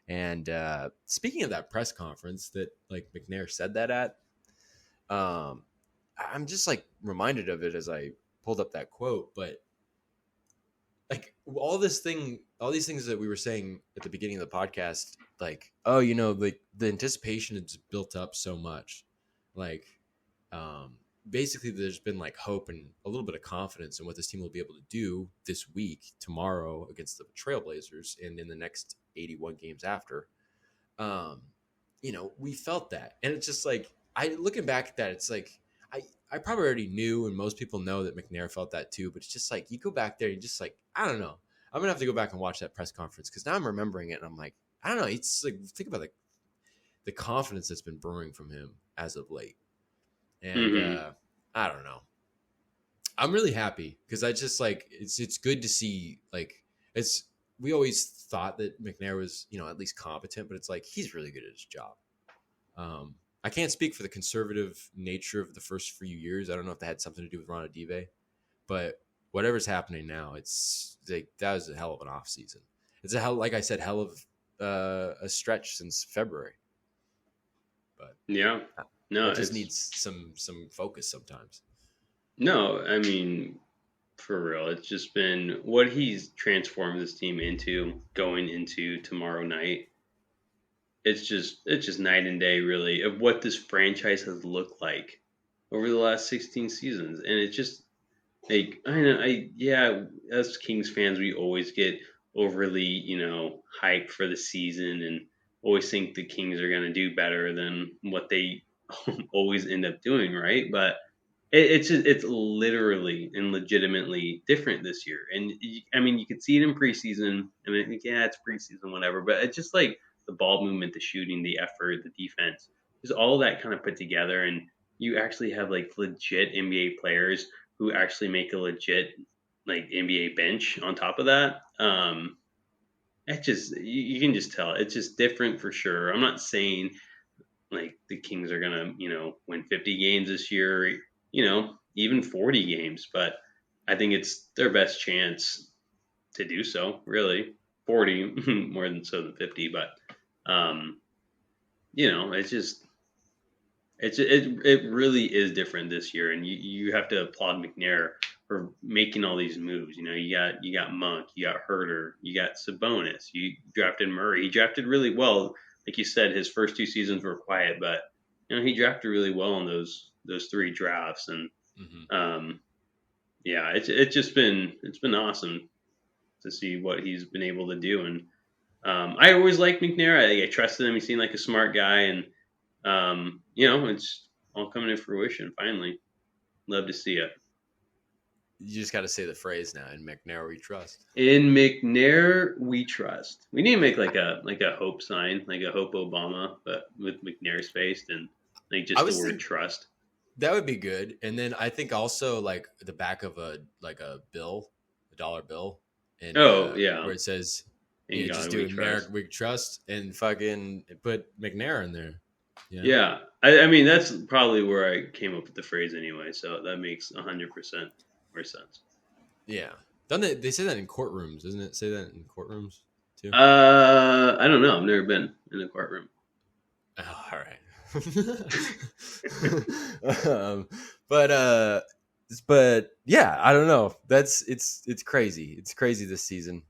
And speaking of that press conference that like McNair said that at, I'm just like reminded of it as I pulled up that quote. But like all these things that we were saying at the beginning of the podcast, like, oh, like the anticipation is built up so much, like, basically there's been like hope and a little bit of confidence in what this team will be able to do this week, tomorrow against the Trailblazers, and in the next 81 games after. We felt that, and it's just like looking back at that, it's like I probably already knew, and most people know that McNair felt that too. But it's just like you go back there and just like I don't know. I'm gonna have to go back and watch that press conference because now I'm remembering it, and I'm like I don't know. It's like think about the confidence that's been brewing from him as of late, and I don't know. I'm really happy because I just like it's good to see like we always thought that McNair was at least competent, but it's like he's really good at his job. I can't speak for the conservative nature of the first few years. I don't know if that had something to do with Ron Adive, but whatever's happening now, it's like that was a hell of an off season. It's like I said, hell of a stretch since February. But yeah, no, it just needs some focus sometimes. No, I mean, for real, it's just been what he's transformed this team into going into tomorrow night. It's just night and day, really, of what this franchise has looked like over the last 16 seasons, and it's just like as Kings fans, we always get overly hyped for the season and always think the Kings are going to do better than what they always end up doing, right? But it's literally and legitimately different this year, and I mean you could see it in preseason. I mean, it's preseason, whatever, but it's just like the ball movement, the shooting, the effort, the defense, just all that kind of put together, and you actually have like legit NBA players who actually make a legit like NBA bench on top of that. It just you can just tell it's just different for sure. I'm not saying like the Kings are gonna win 50 games this year, even 40 games, but I think it's their best chance to do so. Really, 40 more than 50, but it's just it really is different this year, and you have to applaud McNair for making all these moves. You got Monk, you got Herter, you got Sabonis, you drafted Murray. He drafted really well. Like you said, his first two seasons were quiet, but he drafted really well in those three drafts, and it's been awesome to see what he's been able to do. And I always liked McNair. I trusted him. He seemed like a smart guy, and it's all coming to fruition finally. Love to see it. You just got to say the phrase now. In McNair we trust. In McNair we trust. We need to make like a hope sign, like a hope Obama, but with McNair's face and like just the word trust. That would be good. And then I think also like the back of a bill, a dollar bill, and where it says, just do America we trust, and fucking put McNair in there. Yeah. I mean that's probably where I came up with the phrase anyway. So that makes 100% more sense. Yeah. Don't they say that in courtrooms? Doesn't it say that in courtrooms too? I don't know. I've never been in a courtroom. Oh, all right. But yeah, I don't know. It's crazy. It's crazy this season.